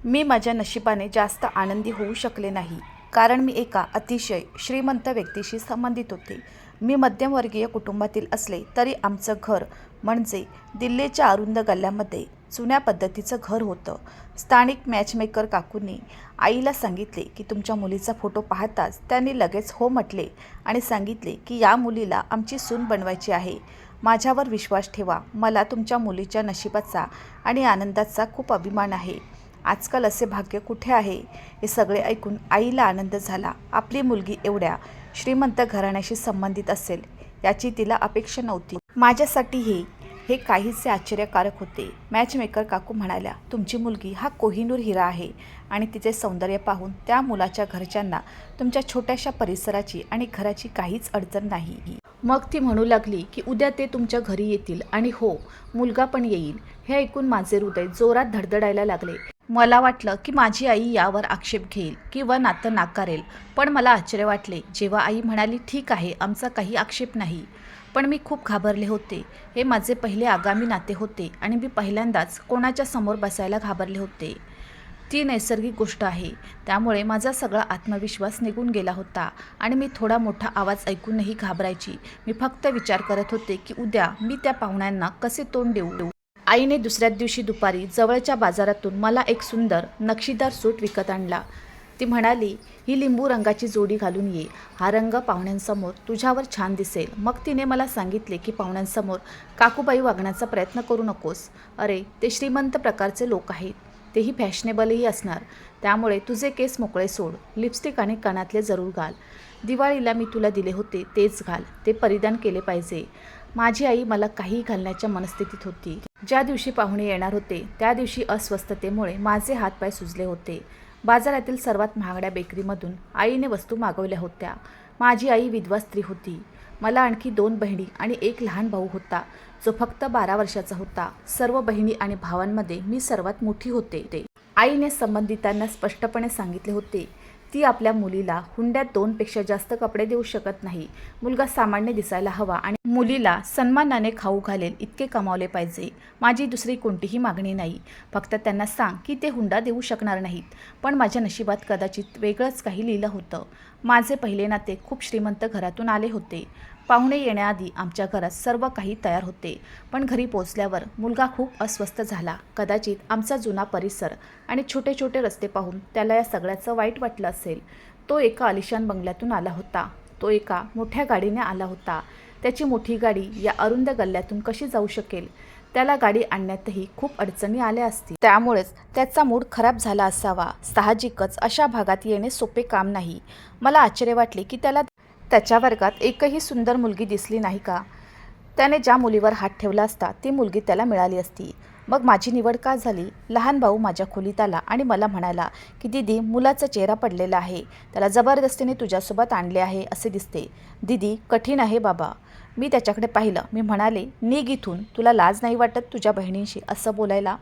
मी माझ्या नशिबाने जास्त आनंदी होऊ शकले नाही, कारण मी एका अतिशय श्रीमंत व्यक्तीशी संबंधित होते. मी मध्यमवर्गीय कुटुंबातील असले तरी आमचं घर म्हणजे दिल्लीच्या अरुंद गल्ल्यामध्ये जुन्या पद्धतीचं घर होतं. स्थानिक मॅचमेकर काकूंनी आईला सांगितले की तुमच्या मुलीचा फोटो पाहताच त्यांनी लगेच हो म्हटले आणि सांगितले की या मुलीला आमची सून बनवायची आहे. माझ्यावर विश्वास ठेवा. मला तुमच्या मुलीच्या नशिबाचा आणि आनंदाचा खूप अभिमान आहे. आजकाल असे भाग्य कुठे आहे? हे सगळे ऐकून आईला आनंद झाला. आपली मुलगी एवढ्या श्रीमंत घराण्याशी संबंधित असेल याची तिला अपेक्षा नव्हती. माझ्यासाठी हे काहीसे आश्चर्यकारक होते. मॅचमेकर काकू म्हणाल्या, तुमची मुलगी हा कोहिनूर हिरा आहे आणि तिचे सौंदर्य पाहून त्या मुलाच्या घरच्यांना तुमच्या छोट्याशा परिसराची आणि घराची काहीच अडचण नाही. मग ती म्हणू लागली की उद्या ते तुमच्या घरी येतील आणि हो, मुलगा पण येईल. हे ऐकून माझे हृदय जोरात धडधडायला लागले. मला वाटलं की माझी आई यावर आक्षेप घेईल किंवा नातं नाकारेल, पण मला आश्चर्य वाटले जेव्हा आई म्हणाली, ठीक आहे, आमचा काही आक्षेप नाही. पण मी खूप घाबरले होते. हे माझे पहिले आगामी नाते होते आणि मी पहिल्यांदाच कोणाच्या समोर बसायला घाबरले होते. ती नैसर्गिक गोष्ट आहे, त्यामुळे माझा सगळा आत्मविश्वास निघून गेला होता आणि मी थोडा मोठा आवाज ऐकूनही घाबरायची. मी फक्त विचार करत होते की उद्या मी त्या पाहुण्यांना कसे तोंड देऊ. आईने दुसऱ्या दिवशी दुपारी जवळच्या बाजारातून मला एक सुंदर नक्षीदार सूट विकत आणला. ती म्हणाली, ही लिंबू रंगाची जोडी घालून ये. हा रंग पाहुण्यांसमोर तुझ्यावर छान दिसेल. मग तिने मला सांगितले की पाहुण्यांसमोर काकूबाई वागण्याचा प्रयत्न करू नकोस. अरे, ते श्रीमंत प्रकारचे लोक आहेत, तेही फॅशनेबलही असणार. त्यामुळे तुझे केस मोकळे सोड. लिपस्टिक आणि कानातले जरूर घाल. दिवाळीला मी तुला दिले होते तेच घाल. ते परिधान केले पाहिजे. माझी आई मला काही घालण्याच्या मनस्थितीत होती. ज्या दिवशी पाहुणे येणार होते त्या दिवशी अस्वस्थतेमुळे माझे हातपाय सुजले होते. बाजारातील सर्वात महागड्या बेकरीमधून आईने वस्तू मागवल्या होत्या. माझी आई विधवा स्त्री होती. मला आणखी 2 बहिणी आणि एक लहान भाऊ होता जो फक्त 12 वर्षाचा होता. सर्व बहिणी आणि भावांमध्ये मी सर्वात मोठी होते. आईने संबंधितांना स्पष्टपणे सांगितले होते, ती आपल्या मुलीला हुंड्यात 2 पेक्षा जास्त कपडे देऊ शकत नाही. मुलगा सामान्य दिसायला हवा आणि मुलीला सन्मानाने खाऊ घालेल इतके कमावले पाहिजे. माझी दुसरी कोणतीही मागणी नाही. फक्त त्यांना सांग की ते हुंडा देऊ शकणार नाहीत. पण माझ्या नशिबात कदाचित वेगळंच काही लिहिलं होतं. माझे पहिले नाते खूप श्रीमंत घरातून आले होते. पाहुणे येण्याआधी आमच्या घरात सर्व काही तयार होते, पण घरी पोचल्यावर मुलगा खूप अस्वस्थ झाला. कदाचित आमचा जुना परिसर आणि छोटे छोटे रस्ते पाहून त्याला या सगळ्याचं वाईट वाटलं असेल. तो एका आलिशान बंगल्यातून आला होता. तो एका मोठ्या गाडीने आला होता. त्याची मोठी गाडी या अरुंद गल्ल्यातून कशी जाऊ शकेल? त्याला गाडी आणण्यातही खूप अडचणी आल्या असतील. त्यामुळेच त्याचा मूड खराब झाला असावा. साहजिकच अशा भागात येणे सोपे काम नाही. मला आश्चर्य वाटले की त्याच्या वर्गात एकही सुंदर मुलगी दिसली नाही का? त्याने ज्या मुलीवर हात ठेवला असता ती मुलगी त्याला मिळाली असती. मग माझी निवड का झाली? लहान भाऊ माझ्या खोलीत आला आणि मला म्हणाला की दीदी, मुलाचा चेहरा पडलेला आहे. त्याला जबरदस्तीने तुझ्यासोबत आणले आहे असे दिसते. दीदी, कठीण आहे बाबा. मी त्याच्याकडे पाहिलं. मी म्हणाले, निघ इथून. तुला लाज नाही वाटत तुझ्या बहिणींशी असं बोलायला?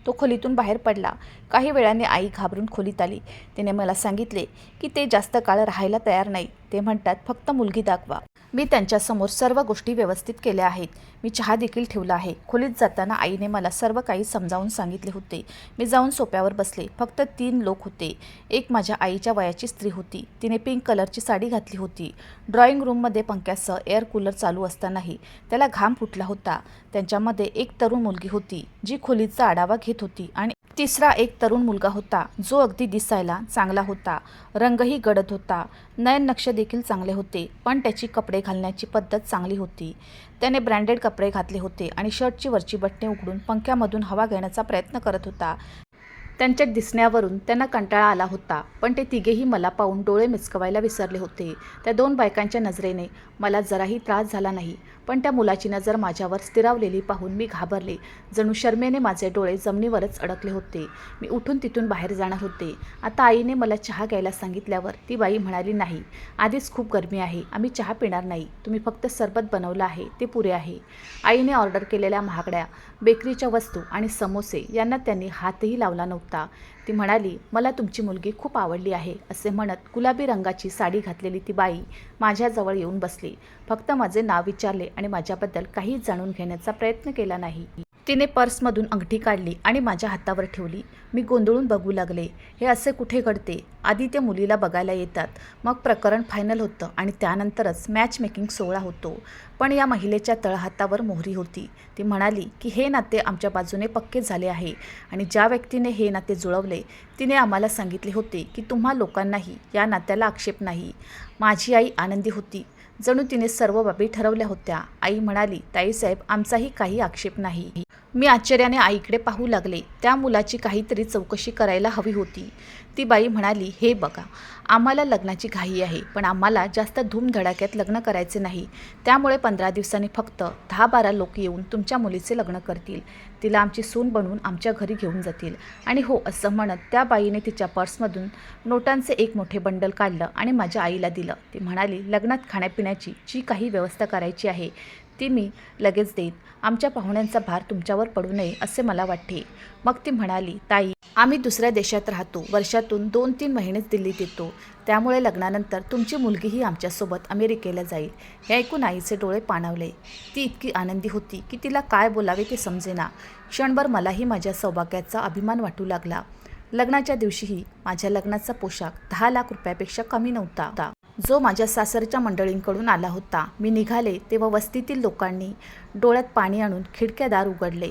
तो खोलीतून बाहेर पडला. काही वेळाने आई घाबरून खोलीत आली. तिने मला सांगितले की ते जास्त काळ राहायला तयार नाही. ते म्हणतात, फक्त मुलगी दाखवा. मी त्यांच्यासमोर सर्व गोष्टी व्यवस्थित केल्या आहेत. मी चहा देखील ठेवला आहे. खोलीत जाताना आईने मला सर्व काही समजावून सांगितले होते. मी जाऊन सोफ्यावर बसले. फक्त 3 लोक होते. एक माझ्या आईच्या वयाची स्त्री होती. तिने पिंक कलरची साडी घातली होती. ड्रॉइंग रूममध्ये पंख्यासह एअर कूलर चालू असतानाही त्याला घाम फुटला होता. त्यांच्यामध्ये एक तरुण मुलगी होती जी खोलीचा आढावा घेत होती आणि तिसरा एक तरुण मुलगा होता जो अगदी दिसायला चांगला होता. रंगही गडद होता. नयन नक्ष देखील चांगले होते, पण त्याची कपडे घालण्याची पद्धत चांगली होती. त्याने ब्रँडेड कपडे घातले होते आणि शर्टची वरची बटणे उघडून पंख्यामधून हवा घेण्याचा प्रयत्न करत होता. त्यांच्या दिसण्यावरून त्यांना कंटाळा आला होता, पण ते तिघेही मला पाहून डोळे मिचकवायला विसरले होते. त्या 2 बायकांच्या नजरेने मला जराही त्रास झाला नाही, पण त्या मुलाची नजर माझ्यावर स्थिरावलेली पाहून मी घाबरले. जणू शर्मेने माझे डोळे जमिनीवरच अडकले होते. मी उठून तिथून बाहेर जाणार होते. आता आईने मला चहा घ्यायला सांगितल्यावर ती बाई म्हणाली, नाही, आधीच खूप गरमी आहे, आम्ही चहा पिणार नाही. तुम्ही फक्त सरबत बनवलं आहे ते पुरे आहे. आईने ऑर्डर केलेल्या महागड्या बेकरीच्या वस्तू आणि समोसे यांना त्यांनी हातही लावला नव्हता. ती म्हणाली, मला तुमची मुलगी खूप आवडली आहे असे म्हणत गुलाबी रंगाची साडी घातलेली ती बाई माझ्याजवळ येऊन बसली. फक्त माझे नाव विचारले आणि माझ्याबद्दल काहीच जाणून घेण्याचा प्रयत्न केला नाही. तिने पर्समधून अंगठी काढली आणि माझ्या हातावर ठेवली. मी गोंधळून बघू लागले. हे असे कुठे घडते? आधी ते मुलीला बघायला येतात, मग प्रकरण फायनल होतं आणि त्यानंतरच मॅच मेकिंग सोहळा होतो. पण या महिलेच्या तळहातावर मोहरी होती. ती म्हणाली की हे नाते आमच्या बाजूने पक्के झाले आहे आणि ज्या व्यक्तीने हे नाते जुळवले तिने आम्हाला सांगितले होते की तुम्हा लोकांनाही या नात्याला आक्षेप नाही. माझी आई आनंदी होती. जणू तिने सर्व बाबी ठरवल्या होत्या. आई म्हणाली, ताईसाहेब, आमचाही काही आक्षेप नाही. मी आश्चर्याने आईकडे पाहू लागले. त्या मुलाची काहीतरी चौकशी करायला हवी होती. ती बाई म्हणाली, हे बघा, आम्हाला लग्नाची घाई आहे, पण आम्हाला जास्त धूमधडाक्यात लग्न करायचे नाही. त्यामुळे 15 दिवसांनी फक्त 10-12 लोक येऊन तुमच्या मुलीचे लग्न करतील. तिला आमची सून बनवून आमच्या घरी घेऊन जातील. आणि हो, असं म्हणत त्या बाईने तिच्या पर्समधून नोटांचे एक मोठे बंडल काढलं आणि माझ्या आईला दिलं. ती म्हणाली, लग्नात खाण्यापिण्याची जी काही व्यवस्था करायची आहे ती मी लगेच देईन. आमच्या पाहुण्यांचा भार तुमच्यावर पडू नये असे मला वाटते. मग ती म्हणाली, ताई, आम्ही दुसऱ्या देशात राहतो. वर्षातून 2-3 महिनेच दिल्लीत येतो. त्यामुळे लग्नानंतर तुमची मुलगीही आमच्यासोबत अमेरिकेला जाईल. हे ऐकून आईचे डोळे पाणावले. ती इतकी आनंदी होती की तिला काय बोलावे ते समजेना. क्षणभर मलाही माझ्या सौभाग्याचा अभिमान वाटू लागला. लग्नाच्या दिवशीही माझ्या लग्नाचा पोशाख 10 लाख रुपयापेक्षा कमी नव्हता, जो माझ्या सासरच्या मंडळींकडून आला होता. मी निघाले तेव्हा वस्तीतील लोकांनी डोळ्यात पाणी आणून खिडक्या दार उघडले.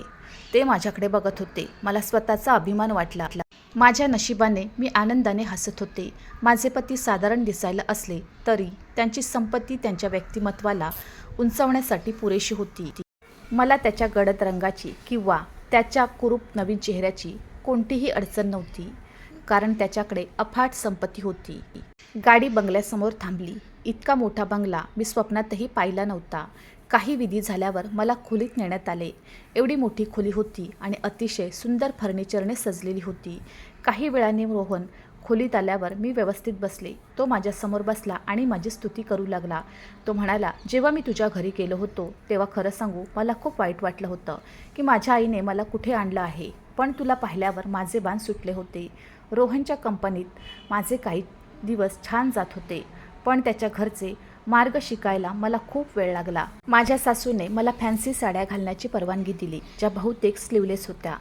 ते माझ्याकडे बघत होते. मला स्वतःचा अभिमान वाटला. माझ्या नशिबाने मी आनंदाने हसत होते. माझे पती साधारण दिसायला असले तरी त्यांची संपत्ती त्यांच्या व्यक्तिमत्वाला उंचावण्यासाठी पुरेशी होती. मला त्याच्या गडद रंगाची किंवा त्याच्या कुरूप नवीन चेहऱ्याची कोणतीही अडचण नव्हती, कारण त्याच्याकडे अफाट संपत्ती होती. गाडी बंगल्यासमोर थांबली. इतका मोठा बंगला मी स्वप्नातही पाहिला नव्हता. काही विधी झाल्यावर मला खोलीत नेण्यात आले. एवढी मोठी खोली होती आणि अतिशय सुंदर फर्निचरने सजलेली होती. काही वेळाने रोहन खोलीत आल्यावर मी व्यवस्थित बसले. तो माझ्यासमोर बसला आणि माझी स्तुती करू लागला. तो म्हणाला, जेव्हा मी तुझ्या घरी गेलो होतो तेव्हा खरं सांगू मला खूप वाईट वाटलं होतं की माझ्या आईने मला कुठे आणलं आहे. पण तुला पाहिल्यावर माझे बाण सुटले होते. रोहनच्या कंपनीत माझे काही दिवस छान जात होते, पण त्याच्या घरचे मार्ग शिकायला मला खूप वेळ लागला. माझ्या सासूने मला फॅन्सी साड्या घालण्याची परवानगी दिली, ज्या बहुतेक स्लीवलेस होत्या.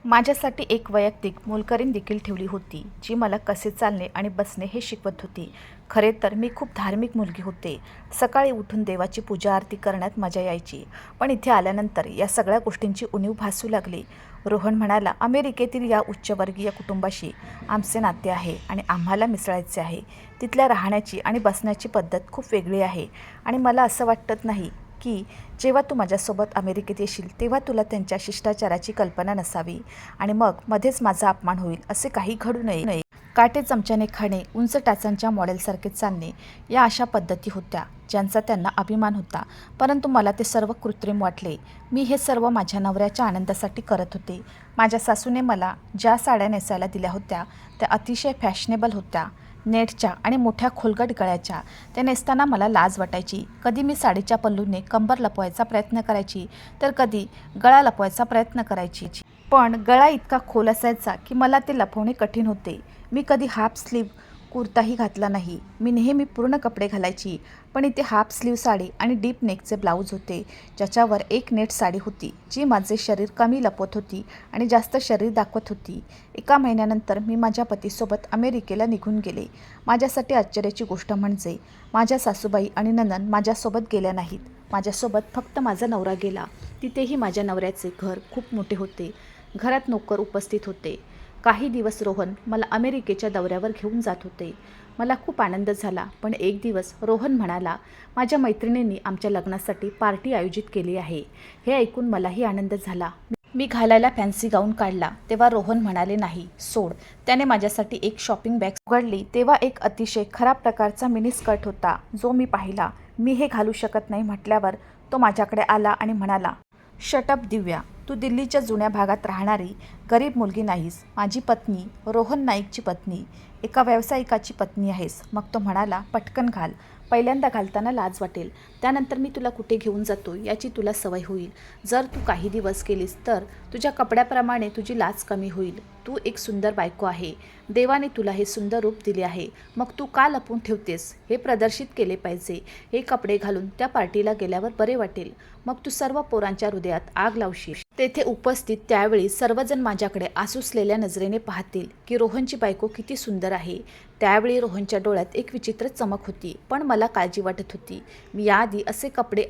माझ्यासाठी एक वैयक्तिक मोलकरीण देखील ठेवली होती, जी मला कसे चालणे आणि बसणे हे शिकवत होती. खरे तर मी खूप धार्मिक मुलगी होते. सकाळी उठून देवाची पूजा आरती करण्यात मजा यायची. पण इथे आल्यानंतर या सगळ्या गोष्टींची उणीव भासू लागली. रोहन म्हणाला, अमेरिकेतील या उच्चवर्गीय कुटुंबाशी आमचे नाते आहे आणि आम्हाला मिसळायचे आहे. तिथल्या राहण्याची आणि बसण्याची पद्धत खूप वेगळी आहे आणि मला असं वाटत नाही की जेव्हा तू माझ्यासोबत अमेरिकेत येशील तेव्हा तुला त्यांच्या शिष्टाचाराची कल्पना नसावी आणि मग मध्येच माझा अपमान होईल असे काही घडू नये. काटे चमच्याने खाणे, उंच टाचांच्या मॉडेलसारखे चालणे, या अशा पद्धती होत्या ज्यांचा त्यांना अभिमान होता. परंतु मला ते सर्व कृत्रिम वाटले. मी हे सर्व माझ्या नवऱ्याच्या आनंदासाठी करत होते. माझ्या सासूने मला ज्या साड्या नेसायला दिल्या होत्या त्या अतिशय फॅशनेबल होत्या. नेटच्या आणि मोठ्या खोलगट गळ्याच्या. त्या नेसताना मला लाज वाटायची. कधी मी साडीच्या पल्लूने कंबर लपवायचा प्रयत्न करायची तर कधी गळा लपवायचा प्रयत्न करायची. पण गळा इतका खोल असायचा की मला ते लपवणे कठीण होते. मी कधी हाफ स्लीव कुर्ताही घातला नाही. मी नेहमी पूर्ण कपडे घालायची. पण इथे हाफ स्लीव साडी आणि डीप नेकचे ब्लाऊज होते, ज्याच्यावर एक नेट साडी होती जी माझे शरीर कमी लपवत होती आणि जास्त शरीर दाखवत होती. 1 महिन्यानंतर मी माझ्या पतीसोबत अमेरिकेला निघून गेले. माझ्यासाठी आश्चर्याची गोष्ट म्हणजे माझ्या सासूबाई आणि नणंद माझ्यासोबत गेल्या नाहीत. माझ्यासोबत फक्त माझा नवरा गेला. तिथेही माझ्या नवऱ्याचे घर खूप मोठे होते. घरात नोकर उपस्थित होते. काही दिवस रोहन मला अमेरिकेच्या दौऱ्यावर घेऊन जात होते. मला खूप आनंद झाला. पण एक दिवस रोहन म्हणाला, माझ्या मैत्रिणींनी आमच्या लग्नासाठी पार्टी आयोजित केली आहे. हे ऐकून मलाही आनंद झाला. मी घालायला फॅन्सी गाऊन काढला तेव्हा रोहन म्हणाले, नाही सोड. त्याने माझ्यासाठी एक शॉपिंग बॅग उघडली. तेव्हा एक अतिशय खराब प्रकारचा मिनी स्कर्ट होता, जो मी पाहिला. मी हे घालू शकत नाही म्हटल्यावर तो माझ्याकडे आला आणि म्हणाला, शटअप दिव्या, तू दिल्लीच्या जुन्या भागात राहणारी गरीब मुलगी नाहीस. माझी पत्नी रोहन नाईकची पत्नी, एका व्यावसायिकाची पत्नी आहेस. मग तो म्हणाला, पटकन घाल. पहिल्यांदा घालताना लाज वाटेल, त्यानंतर मी तुला कुठे घेऊन जातो याची तुला सवय होईल. जर तू काही दिवस केलीस तर तुझ्या कपड्याप्रमाणे तुझी लाज कमी होईल. तू एक सुंदर बायको आहे. देवाने तुला हे सुंदर रूप दिले आहे. मग तू का लपून ठेवतेस? हे प्रदर्शित केले पाहिजे. हे कपडे घालून त्या पार्टीला गेल्यावर बरे वाटेल. मग तू सर्व पोरांच्या हृदयात आग लावशील. तेथे उपस्थित त्यावेळी सर्वजण माझ्याकडे आसुसलेल्या नजरेने पाहतील की रोहनची बायको किती सुंदर आहे. त्यावेळी रोहनच्या डोळ्यात एक विचित्र चमक होती, पण मला काळजी वाटत होती. मी याआधी असे कपडे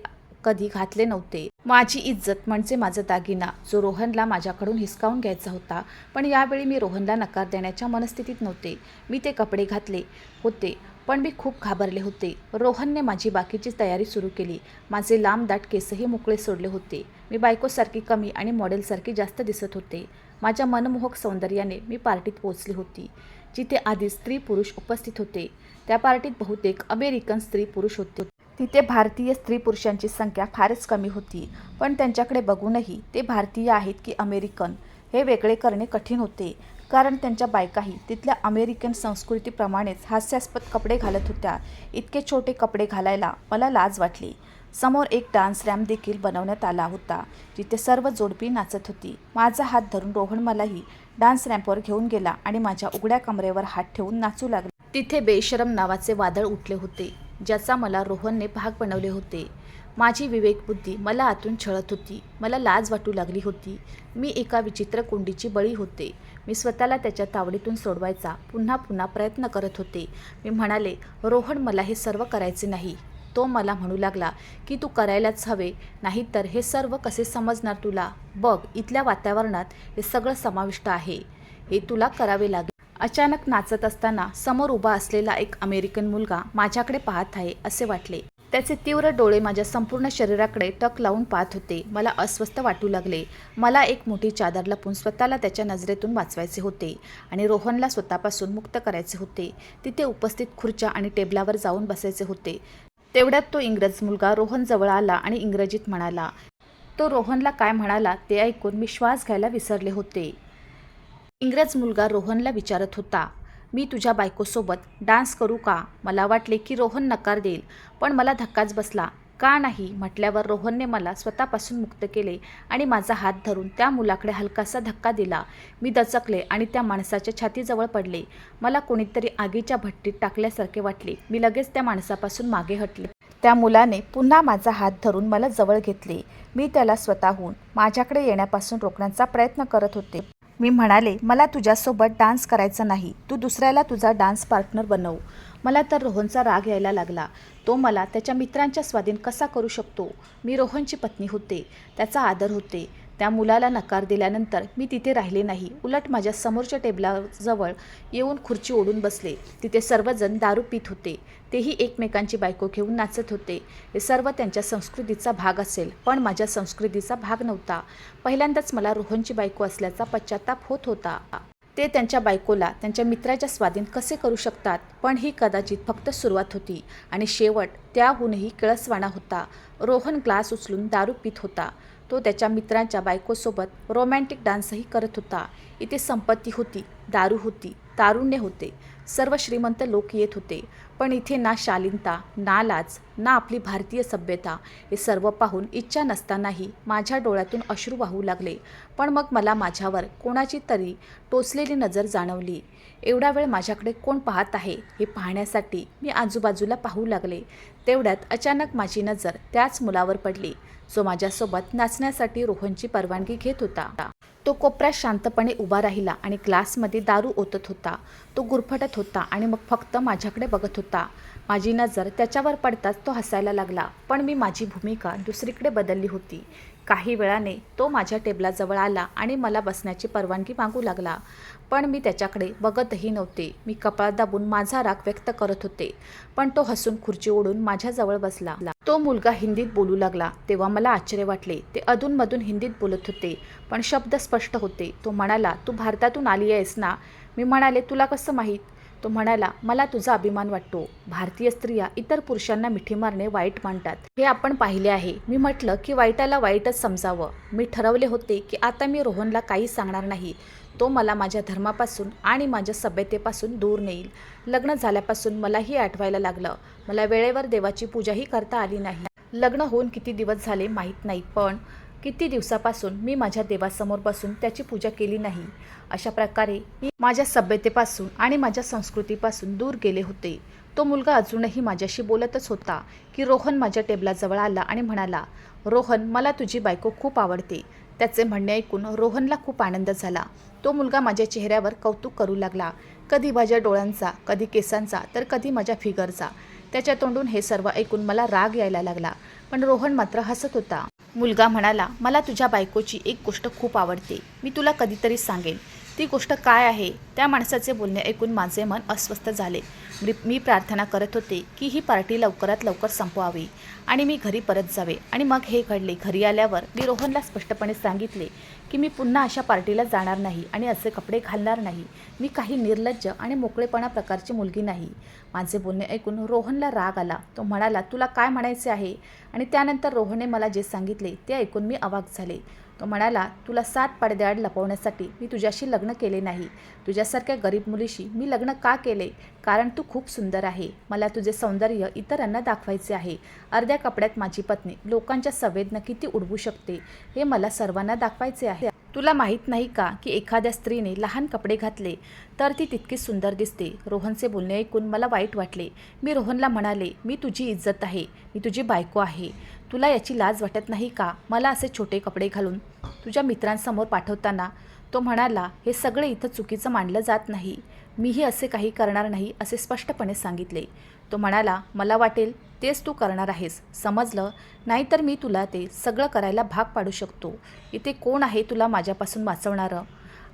कधी घातले नव्हते. माझी इज्जत म्हणजे माझा दागिना, जो रोहनला माझ्याकडून हिसकावून घ्यायचा होता. पण यावेळी मी रोहनला नकार देण्याच्या मनस्थितीत नव्हते. मी ते कपडे घातले होते, पण मी खूप घाबरले होते. रोहनने माझी बाकीची तयारी सुरू केली. माझे लांब दाट केसही मोकळे सोडले होते. मी बायकोसारखी कमी आणि मॉडेलसारखी जास्त दिसत होते. माझ्या मनमोहक सौंदर्याने मी पार्टीत पोहोचली होती, जिथे आधी स्त्री पुरुष उपस्थित होते. त्या पार्टीत बहुतेक अमेरिकन स्त्री पुरुष होते. तिथे भारतीय स्त्री पुरुषांची संख्या फारच कमी होती, पण त्यांच्याकडे बघूनही ते भारतीय आहेत की अमेरिकन हे वेगळे करणे कठीण होते, कारण त्यांच्या बायकाही तिथल्या अमेरिकन संस्कृतीप्रमाणेच हास्यास्पद कपडे घालत होत्या. इतके छोटे कपडे घालायला मला लाज वाटली. समोर एक डान्स रॅम्प देखील बनवण्यात आला होता, जिथे सर्व जोडपी नाचत होती. माझा हात धरून रोहन मलाही डान्स रॅम्पवर घेऊन गेला आणि माझ्या उघड्या कमरेवर हात ठेवून नाचू लागला. तिथे बेशरम नावाचे वादळ उठले होते, ज्याचा मला रोहनने भाग बनवले होते. माझी विवेकबुद्धी मला आतून छळत होती. मला लाज वाटू लागली होती. मी एका विचित्र कोंडीची बळी होते. मी स्वतःला त्याच्या तावडीतून सोडवायचा पुन्हा पुन्हा प्रयत्न करत होते. मी म्हणाले, रोहन, मला हे सर्व करायचे नाही. तो मला म्हणू लागला की तू करायलाच हवे, नाहीतर हे सर्व कसे समजणार तुला. बघ, इथल्या वातावरणात हे सगळं समाविष्ट आहे. हे तुला करावे लागेल. अचानक नाचत असताना समोर उभा असलेला एक अमेरिकन मुलगा माझ्याकडे पाहत आहे असे वाटले. त्याचे तीव्र डोळे माझ्या संपूर्ण शरीराकडे टक लावून पाहत होते. मला अस्वस्थ वाटू लागले. मला एक मोठी चादर लपवून स्वतःला त्याच्या नजरेतून वाचवायचे होते आणि रोहनला स्वतःपासून मुक्त करायचे होते. तिथे उपस्थित खुर्च्या आणि टेबलावर जाऊन बसायचे होते. तेवढ्यात तो इंग्रज मुलगा रोहन जवळ आला आणि इंग्रजीत म्हणाला. तो रोहनला काय म्हणाला ते ऐकून मी श्वास घ्यायला विसरले होते. इंग्रज मुलगा रोहनला विचारत होता, मी तुझ्या बायकोसोबत डान्स करू का? मला वाटले की रोहन नकार देईल, पण मला धक्काच बसला. का नाही म्हटल्यावर रोहनने मला स्वतःपासून मुक्त केले आणि माझा हात धरून त्या मुलाकडे हलकासा धक्का दिला. मी दचकले आणि त्या माणसाच्या छातीजवळ पडले. मला कोणीतरी आगीच्या भट्टीत टाकल्यासारखे वाटले. मी लगेच त्या माणसापासून मागे हटले. त्या मुलाने पुन्हा माझा हात धरून मला जवळ घेतले. मी त्याला स्वतःहून माझ्याकडे येण्यापासून रोखण्याचा प्रयत्न करत होते. मी म्हणाले, मला तुझ्यासोबत डान्स करायचा नाही. तू दुसऱ्याला तुझा डान्स पार्टनर बनव. मला तर रोहनचा राग यायला लागला. तो मला त्याच्या मित्रांच्या स्वाधीन कसा करू शकतो? मी रोहनची पत्नी होते, त्याचा आदर होते. त्या मुलाला नकार दिल्यानंतर मी तिथे राहिले नाही. उलट माझ्या समोरच्या टेबलाजवळ येऊन खुर्ची ओढून बसले. तिथे सर्वजण दारू पीत होते. तेही एकमेकांची बायको घेऊन नाचत होते. हे सर्व त्यांच्या संस्कृतीचा भाग असेल, पण माझ्या संस्कृतीचा भाग नव्हता. पहिल्यांदाच मला रोहनची बायको असल्याचा पश्चाताप होत होता. ते त्यांच्या बायकोला त्यांच्या मित्राच्या स्वाधीन कसे करू शकतात? पण ही कदाचित फक्त सुरुवात होती आणि शेवट त्याहूनही किळसवाणा होता. रोहन ग्लास उचलून दारू पीत होता. तो त्याच्या मित्रांच्या बायकोसोबत रोमॅन्टिक डान्सही करत होता. इथे संपत्ती होती, दारू होती, तारुण्य होते, सर्व श्रीमंत लोक येत होते. पण इथे ना शालीनता, ना लाज, ना आपली भारतीय सभ्यता. हे सर्व पाहून इच्छा नसतानाही माझ्या डोळ्यातून अश्रू वाहू लागले. पण मग मला माझ्यावर कोणाची तरी टोचलेली नजर जाणवली. एवढा वेळ माझ्याकडे कोण पाहत आहे हे पाहण्यासाठी मी आजूबाजूला पाहू लागले. तेवढ्यात अचानक माझी नजर त्याच मुलावर पडली, जो माझ्यासोबत नाचण्यासाठी रोहनची परवानगी घेत होता. तो कोपऱ्यात शांतपणे उभा राहिला आणि ग्लासमध्ये दारू ओतत होता. तो गुरफटत होता आणि मग फक्त माझ्याकडे बघत होता. माझी नजर त्याच्यावर पडताच तो हसायला लागला. पण मी माझी भूमिका दुसरीकडे बदलली होती. काही वेळाने तो माझ्या टेबलाजवळ आला आणि मला बसण्याची परवानगी मागू लागला. पण मी त्याच्याकडे बघतही नव्हते. मी कपाळ दाबून माझा राग व्यक्त करत होते. पण तो हसून खुर्ची ओढून माझ्याजवळ बसला. तो मुलगा हिंदीत बोलू लागला. तेव्हा मला आश्चर्य वाटले. ते अधूनमधून हिंदीत बोलत होते, पण शब्द स्पष्ट होते. तो म्हणाला, तू भारतातून आली आहेस ना? मी म्हणाले, तुला कसं माहीत? तो म्हणाला, मला तुझा अभिमान वाटतो. भारतीय स्त्रिया इतर पुरुषांना मिठी मारणे वाईट मानतात, हे आपण पाहिले आहे. मी म्हटलं की वाईटाला वाईटच समजावं. मी ठरवले होते की आता मी रोहनला काही सांगणार नाही. तो मला माझ्या धर्मापासून आणि माझ्या सभ्यतेपासून दूर नेईल. लग्न झाल्यापासून मलाही आठवायला लागलं. मला वेळेवर देवाची पूजाही करता आली नाही. लग्न होऊन किती दिवस झाले माहीत नाही, पण किती दिवसापासून मी माझ्या देवासमोर बसून त्याची पूजा केली नाही. अशा प्रकारे मी माझ्या सभ्यतेपासून आणि माझ्या संस्कृतीपासून दूर गेले होते. तो मुलगा अजूनही माझ्याशी बोलतच होता की रोहन माझ्या टेबलाजवळ आला आणि म्हणाला, रोहन, मला तुझी बायको खूप आवडते. त्याचे म्हणणे ऐकून रोहनला खूप आनंद झाला. तो मुलगा माझ्या चेहऱ्यावर कौतुक करू लागला. कधी माझ्या डोळ्यांचा, कधी केसांचा, तर कधी माझ्या फिगरचा. त्याच्या तोंडून हे सर्व ऐकून मला राग यायला लागला, पण रोहन मात्र हसत होता. मुलगा म्हणाला, मला तुझ्या बायकोची एक गोष्ट खूप आवडते. मी तुला कधीतरी सांगेन. ती गोष्ट काय आहे? त्या माणसाचे बोलणे ऐकून माझे मन अस्वस्थ झाले. मी प्रार्थना करत होते की ही पार्टी लवकरात लवकर संपवावी आणि मी घरी परत जावे. आणि मग हे घडले. घरी आल्यावर मी रोहनला स्पष्टपणे सांगितले की मी पुन्हा अशा पार्टीला जाणार नाही आणि असे कपडे घालणार नाही. मी काही निर्लज्ज आणि मोकळेपणा प्रकारची मुलगी नाही. माझे बोलणे ऐकून रोहनला राग आला. तो म्हणाला, तुला काय म्हणायचे आहे? आणि त्यानंतर रोहनने मला जे सांगितले ते ऐकून मी अवाक झाले. तो म्हणाला, तुला 7 पडद्याआड लपवण्यासाठी मी तुझ्याशी लग्न केले नाही. तुझ्यासारख्या गरीब मुलीशी मी लग्न का केले? कारण तू खूप सुंदर आहे. मला तुझे सौंदर्य इतरांना दाखवायचे आहे. अर्ध्या कपड्यात माझी पत्नी लोकांच्या संवेदना किती उडवू शकते हे मला सर्वांना दाखवायचे आहे. तुला माहीत नाही का की एखाद्या स्त्रीने लहान कपडे घातले तर ती तितकी सुंदर दिसते. रोहनचे बोलणे ऐकून मला वाईट वाटले. मी रोहनला म्हणाले, मी तुझी इज्जत आहे. मी तुझी बायको आहे. तुला याची लाज वाटत नाही का मला असे छोटे कपडे घालून तुझ्या मित्रांसमोर पाठवताना? तो म्हणाला, हे सगळे इथं चुकीचं मानलं जात नाही. मीही असे काही करणार नाही असे स्पष्टपणे सांगितले. तो म्हणाला, मला वाटेल तेच तू करणार आहेस. समजलं? नाहीतर मी तुला ते सगळं करायला भाग पाडू शकतो. इथे कोण आहे तुला माझ्यापासून वाचवणारं?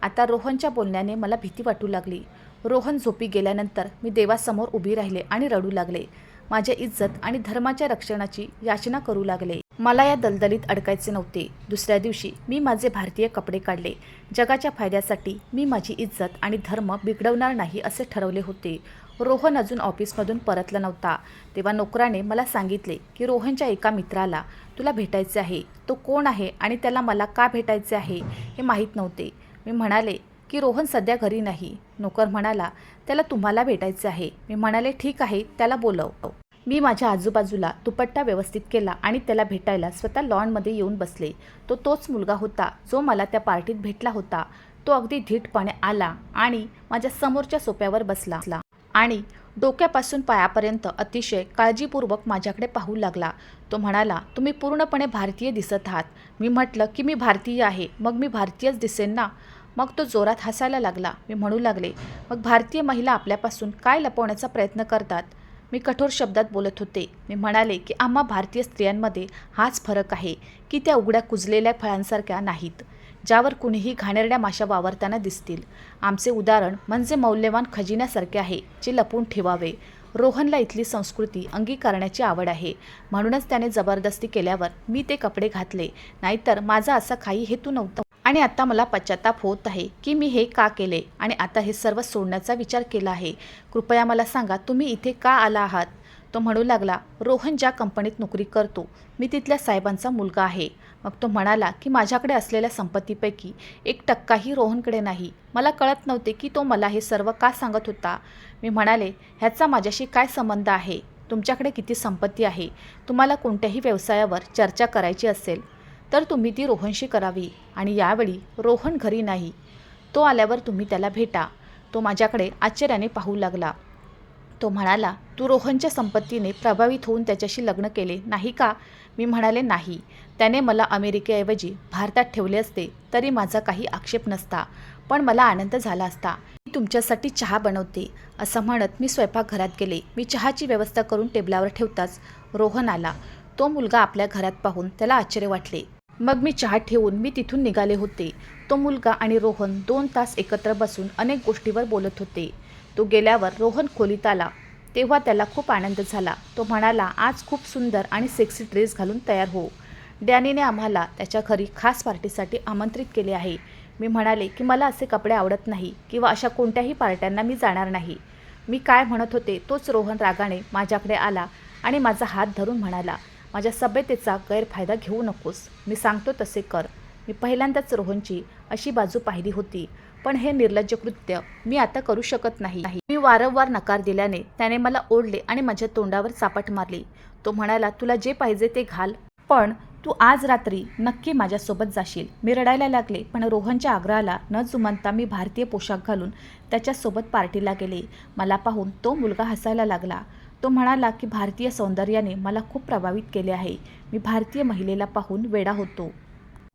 आता रोहनच्या बोलण्याने मला भीती वाटू लागली. रोहन झोपी गेल्यानंतर मी देवासमोर उभी राहिले आणि रडू लागले. माझ्या इज्जत आणि धर्माच्या रक्षणाची याचना करू लागले. मला या दलदलीत अडकायचे नव्हते. दुसऱ्या दिवशी मी माझे भारतीय कपडे काढले. जगाच्या फायद्यासाठी मी माझी इज्जत आणि धर्म बिघडवणार नाही असे ठरवले होते. रोहन अजून ऑफिसमधून परतला नव्हता. तेव्हा नोकराने मला सांगितले की रोहनच्या एका मित्राला तुला भेटायचे आहे. तो कोण आहे आणि त्याला मला का भेटायचे आहे हे माहीत नव्हते. मी म्हणाले की रोहन सध्या घरी नाही. नोकर म्हणाला, त्याला तुम्हाला भेटायचे आहे. मी म्हणाले, ठीक आहे, त्याला बोलव. मी माझ्या आजूबाजूला दुपट्टा व्यवस्थित केला आणि त्याला भेटायला स्वतः लॉनमध्ये येऊन बसले. तो तोच मुलगा होता जो मला त्या पार्टीत भेटला होता. तो अगदी धीटपणे आला आणि माझ्या समोरच्या सोफ्यावर बसला आणि डोक्यापासून पायापर्यंत अतिशय काळजीपूर्वक माझ्याकडे पाहू लागला. तो म्हणाला, तुम्ही पूर्णपणे भारतीय दिसत आहात. मी म्हटलं की मी भारतीय आहे, मग मी भारतीयच दिसेन ना. मग तो जोरात हसायला लागला. मी म्हणू लागले, मग भारतीय महिला आपल्यापासून काय लपवण्याचा प्रयत्न करतात? मी कठोर शब्दात बोलत होते. मी म्हणाले की आम्हा भारतीय स्त्रियांमध्ये हाच फरक आहे की त्या उघड्या कुजलेल्या फळांसारख्या नाहीत, ज्यावर कुणीही घाणेरड्या माशा वावरताना दिसतील. आमचे उदाहरण म्हणजे मौल्यवान खजिन्यासारखे आहे जे लपवून ठेवावे. रोहनला इथली संस्कृती अंगीकारण्याची आवड आहे, म्हणूनच त्याने जबरदस्ती केल्यावर मी ते कपडे घातले. नाहीतर माझा असा काही हेतू नव्हता. आणि आता मला पश्चाताप होत आहे की मी हे का केले आणि आता हे सर्व सोडण्याचा विचार केला आहे. कृपया मला सांगा, तुम्ही इथे का आला आहात? तो म्हणू लागला, रोहन ज्या कंपनीत नोकरी करतो मी तिथल्या साहेबांचा मुलगा आहे. मग तो म्हणाला की माझ्याकडे असलेल्या संपत्तीपैकी 1% रोहनकडे नाही. मला कळत नव्हते की तो मला हे सर्व का सांगत होता. मी म्हणाले, ह्याचा माझ्याशी काय संबंध आहे? तुमच्याकडे किती संपत्ती आहे? तुम्हाला कोणत्याही व्यवसायावर चर्चा करायची असेल तर तुम्ही ती रोहनशी करावी. आणि यावेळी रोहन घरी नाही. तो आल्यावर तुम्ही त्याला भेटा. तो माझ्याकडे आश्चर्याने पाहू लागला. तो म्हणाला, तू रोहनच्या संपत्तीने प्रभावित होऊन त्याच्याशी लग्न केले नाही का? मी म्हणाले, नाही. त्याने मला अमेरिकेऐवजी भारतात ठेवले असते तरी माझा काही आक्षेप नसता, पण मला आनंद झाला असता. मी तुमच्यासाठी चहा बनवते असं म्हणत मी स्वयंपाकघरात गेले. मी चहाची व्यवस्था करून टेबलावर ठेवताच रोहन आला. तो मुलगा आपल्या घरात पाहून त्याला आश्चर्य वाटले. मग मी चहा ठेवून मी तिथून निघाले होते. तो मुलगा आणि रोहन 2 तास एकत्र बसून अनेक गोष्टीवर बोलत होते. तो गेल्यावर रोहन खोलीत आला. तेव्हा त्याला खूप आनंद झाला. तो म्हणाला, आज खूप सुंदर आणि सेक्सी ड्रेस घालून तयार हो. डॅनीने आम्हाला त्याच्या घरी खास पार्टीसाठी आमंत्रित केले आहे. मी म्हणाले की मला असे कपडे आवडत नाही किंवा अशा कोणत्याही पार्ट्यांना मी जाणार नाही. मी काय म्हणत होते तोच रोहन रागाने माझ्याकडे आला आणि माझा हात धरून म्हणाला, माझ्या सभ्यतेचा गैरफायदा घेऊ नकोस. मी सांगतो तसे कर. मी पहिल्यांदाच रोहनची अशी बाजू पाहिली होती, पण हे निर्लज्ज कृत्य मी आता करू शकत नाही. मी वारंवार नकार दिल्याने त्याने मला ओढले आणि माझ्या तोंडावर चापट मारली. तो म्हणाला, तुला जे पाहिजे ते घाल, पण तू आज रात्री नक्की माझ्यासोबत जाशील. मी रडायला लागले, पण रोहनच्या आग्रहाला न जुमानता मी भारतीय पोशाख घालून त्याच्यासोबत पार्टीला गेले. मला पाहून तो मुलगा हसायला लागला. तो म्हणाला की भारतीय सौंदर्याने मला खूप प्रभावित केले आहे. मी भारतीय महिलेला पाहून वेडा होतो.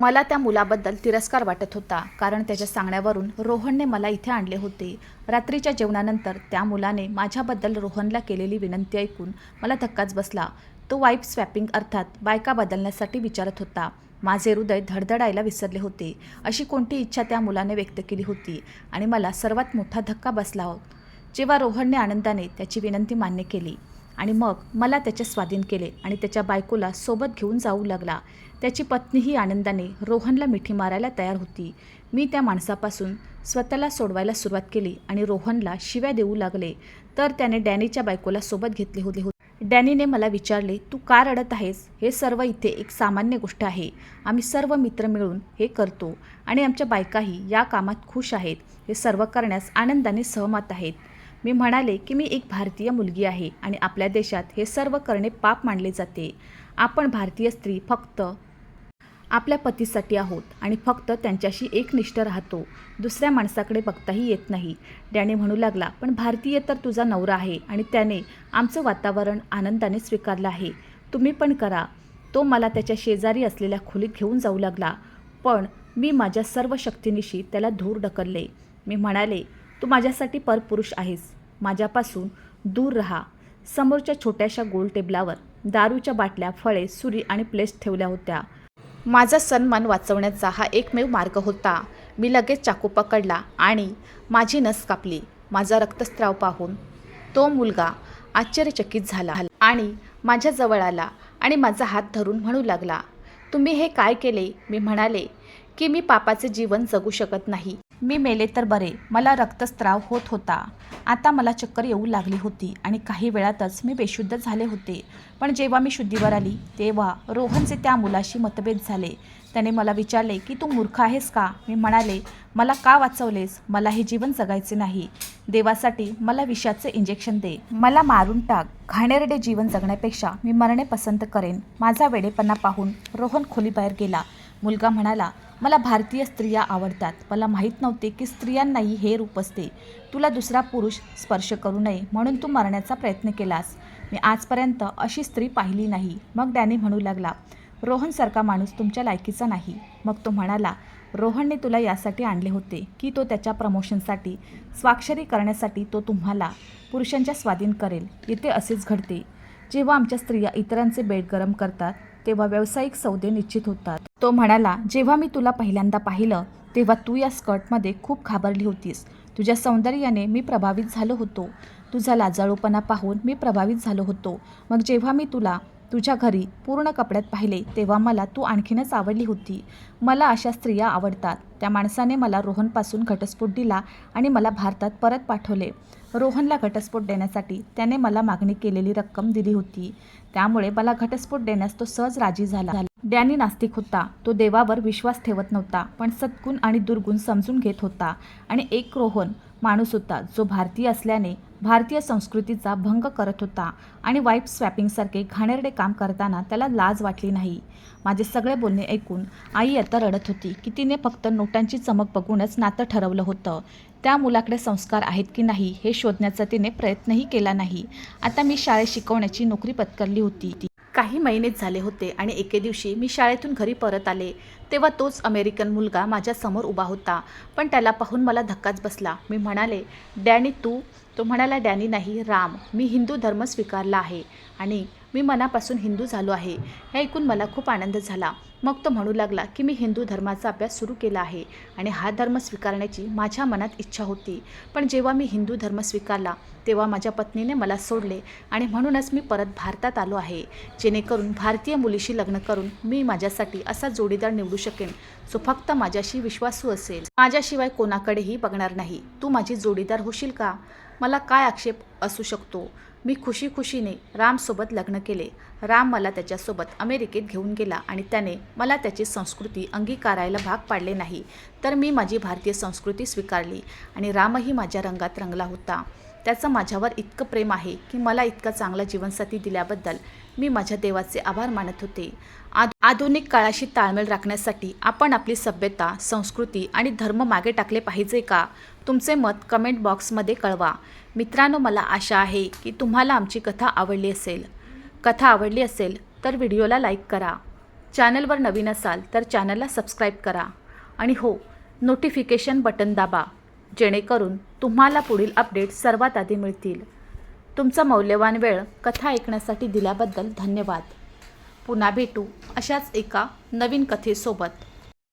मला त्या मुलाबद्दल तिरस्कार वाटत होता, कारण त्याच्या सांगण्यावरून रोहनने मला इथे आणले होते. रात्रीच्या जेवणानंतर त्या मुलाने माझ्याबद्दल रोहनला केलेली विनंती ऐकून मला धक्काच बसला. तो वाईफ स्वॅपिंग अर्थात बायका बदलण्यासाठी विचारत होता. माझे हृदय धडधडायला विसरले होते. अशी कोणती इच्छा त्या मुलाने व्यक्त केली होती आणि मला सर्वात मोठा धक्का बसला होता जेव्हा रोहनने आनंदाने त्याची विनंती मान्य केली आणि मग मला त्याच्या स्वाधीन केले आणि त्याच्या बायकोला सोबत घेऊन जाऊ लागला. त्याची पत्नीही आनंदाने रोहनला मिठी मारायला तयार होती. मी त्या माणसापासून स्वतःला सोडवायला सुरुवात केली आणि रोहनला शिव्या देऊ लागले. तर त्याने डॅनीच्या बायकोला सोबत घेतले होते. डॅनीने मला विचारले, तू का रडत आहेस? हे सर्व इथे एक सामान्य गोष्ट आहे. आम्ही सर्व मित्र मिळून हे करतो आणि आमच्या बायकाही या कामात खुश आहेत. हे सर्व करण्यास आनंदाने सहमत आहेत. मी म्हणाले की मी एक भारतीय मुलगी आहे आणि आपल्या देशात हे सर्व करणे पाप मानले जाते. आपण भारतीय स्त्री फक्त आपल्या पतीसाठी आहोत आणि फक्त त्यांच्याशी एकनिष्ठ राहतो. दुसऱ्या माणसाकडे बघताही येत नाही. डॅनी म्हणू लागला, पण भारतीय तर तुझा नवरा आहे आणि त्याने आमचं वातावरण आनंदाने स्वीकारलं आहे. तुम्ही पण करा. तो मला त्याच्या शेजारी असलेल्या खोलीत घेऊन जाऊ लागला, पण मी माझ्या सर्व शक्तीनिशी त्याला दूर ढकलले. मी म्हणाले, तू माझ्यासाठी परपुरुष आहेस. माझ्यापासून दूर राहा. समोरच्या छोट्याशा गोल टेबलावर दारूच्या बाटल्या, फळे, सुरी आणि प्लेट्स ठेवल्या होत्या. माझा सन्मान वाचवण्याचा हा एकमेव मार्ग होता. मी लगेच चाकू पकडला आणि माझी नस कापली. माझा रक्तस्राव पाहून तो मुलगा आश्चर्यचकित झाला आणि माझ्या जवळ आला आणि माझा हात धरून म्हणू लागला, तुम्ही हे काय केले? मी म्हणाले की मी पापाचे जीवन जगू शकत नाही. मी मेले तर बरे. मला रक्तस्राव होत होता. आता मला चक्कर येऊ लागली होती आणि काही वेळातच मी बेशुद्ध झाले होते. पण जेव्हा मी शुद्धीवर आली तेव्हा रोहनचे त्या मुलाशी मतभेद झाले. त्याने मला विचारले की तू मूर्ख आहेस का? मी म्हणाले, मला का वाचवलेस? मला हे जीवन जगायचे नाही. देवासाठी मला विषाचे इंजेक्शन दे. मला मारून टाक. घाणेरडे जीवन जगण्यापेक्षा मी मरणे पसंत करेन. माझा वेडेपणा पाहून रोहन खोलीबाहेर गेला. मुलगा म्हणाला, मला भारतीय स्त्रिया आवडतात. मला माहीत नव्हते की स्त्रियांनाही हे रूप असते. तुला दुसरा पुरुष स्पर्श करू नये म्हणून तू मरण्याचा प्रयत्न केलास. मी आजपर्यंत अशी स्त्री पाहिली नाही. मग डॅनी म्हणू लागला, रोहनसारखा माणूस तुमच्या लायकीचा नाही. मग तो म्हणाला, रोहनने तुला यासाठी आणले होते की तो त्याच्या प्रमोशनसाठी, स्वाक्षरी करण्यासाठी तो तुम्हाला पुरुषांच्या स्वाधीन करेल. इथे असेच घडते. जेव्हा आमच्या स्त्रिया इतरांचे बेड गरम करतात तेव्हा व्यावसायिक सौदे निश्चित होतात. तो म्हणाला, जेव्हा मी तुला पहिल्यांदा पाहिलं तेव्हा तू या स्कर्टमध्ये खूप घाबरली होतीस. तुझ्या सौंदर्याने मी प्रभावित झालो होतो. तुझा लाजाळूपणा पाहून मी प्रभावित झालो होतो. मग जेव्हा मी तुला तुझ्या घरी पूर्ण कपड्यात पाहिले तेव्हा मला तू आणखीनच आवडली होती. मला अशा स्त्रिया आवडतात. त्या माणसाने मला रोहनपासून घटस्फोट दिला आणि मला भारतात परत पाठवले. रोहनला घटस्फोट देण्यासाठी त्याने मला मागणी केलेली रक्कम दिली होती. त्यामुळे मला घटस्फोट देण्यास तो सहज राजी झाला. डॅनी नास्तिक होता. तो देवावर विश्वास ठेवत नव्हता, पण सद्गुण आणि दुर्गुण समजून घेत होता. आणि एक रोहन माणूस होता जो भारतीय असल्याने भारतीय संस्कृतीचा भंग करत होता आणि वाईफ स्वॅपिंगसारखे घाणेरडे काम करताना त्याला लाज वाटली नाही. माझे सगळे बोलणे ऐकून आई आता रडत होती की तिने फक्त नोटांची चमक बघूनच नातं ठरवलं होतं. त्या मुलाकडे संस्कार आहेत की नाही हे शोधण्याचा तिने प्रयत्नही केला नाही. आता मी शाळेत शिकवण्याची नोकरी पत्करली होती. काही महिनेच झाले होते आणि एके दिवशी मी शाळेतून घरी परत आले तेव्हा तोच अमेरिकन मुलगा माझ्यासमोर उभा होता. पण त्याला पाहून मला धक्काच बसला. मी म्हणाले, डॅनी तू? तो म्हणाला, डॅनी नाही, राम. मी हिंदू धर्म स्वीकारला आहे आणि मी मनापासून हिंदू झालो आहे. हे ऐकून मला खूप आनंद झाला. मग तो म्हणू लागला की मी हिंदू धर्माचा अभ्यास सुरू केला आहे आणि हा धर्म स्वीकारण्याची माझ्या मनात इच्छा होती. पण जेव्हा मी हिंदू धर्म स्वीकारला तेव्हा माझ्या पत्नीने मला सोडले आणि म्हणूनच मी परत भारतात आलो आहे, जेणेकरून भारतीय मुलीशी लग्न करून मी माझ्यासाठी असा जोडीदार निवडू शकेन जो फक्त माझ्याशी विश्वासू असेल, माझ्याशिवाय कोणाकडेही बघणार नाही. तू माझी जोडीदार होशील का? मला काय आक्षेप असू शकतो? मी खुशीने रामसोबत लग्न केले. राम मला त्याच्यासोबत अमेरिकेत घेऊन गेला आणि त्याने मला त्याची संस्कृती अंगीकारायला भाग पाडले नाही. तर मी माझी भारतीय संस्कृती स्वीकारली आणि रामही माझ्या रंगात रंगला होता. त्याचं माझ्यावर इतकं प्रेम आहे की मला इतका चांगला जीवनसाथी दिल्याबद्दल मी माझ्या देवाचे आभार मानत होते. आधुनिक काळाशी ताळमेळ राखण्यासाठी आपण आपली सभ्यता, संस्कृती आणि धर्म मागे टाकले पाहिजे का? तुमचे मत कमेंट बॉक्समध्ये कळवा. मित्रांनो, मला आशा आहे की तुम्हाला आमची कथा आवडली असेल तर व्हिडिओला लाईक करा. चॅनलवर नवीन असाल तर चॅनलला सबस्क्राईब करा आणि हो, नोटिफिकेशन बटन दाबा, जेणेकरून तुम्हाला पुढील अपडेट सर्वात आधी मिळतील. तुमचा मौल्यवान वेळ कथा ऐकण्यासाठी दिल्याबद्दल धन्यवाद. पुन्हा भेटू अशाच एका नवीन कथेसोबत.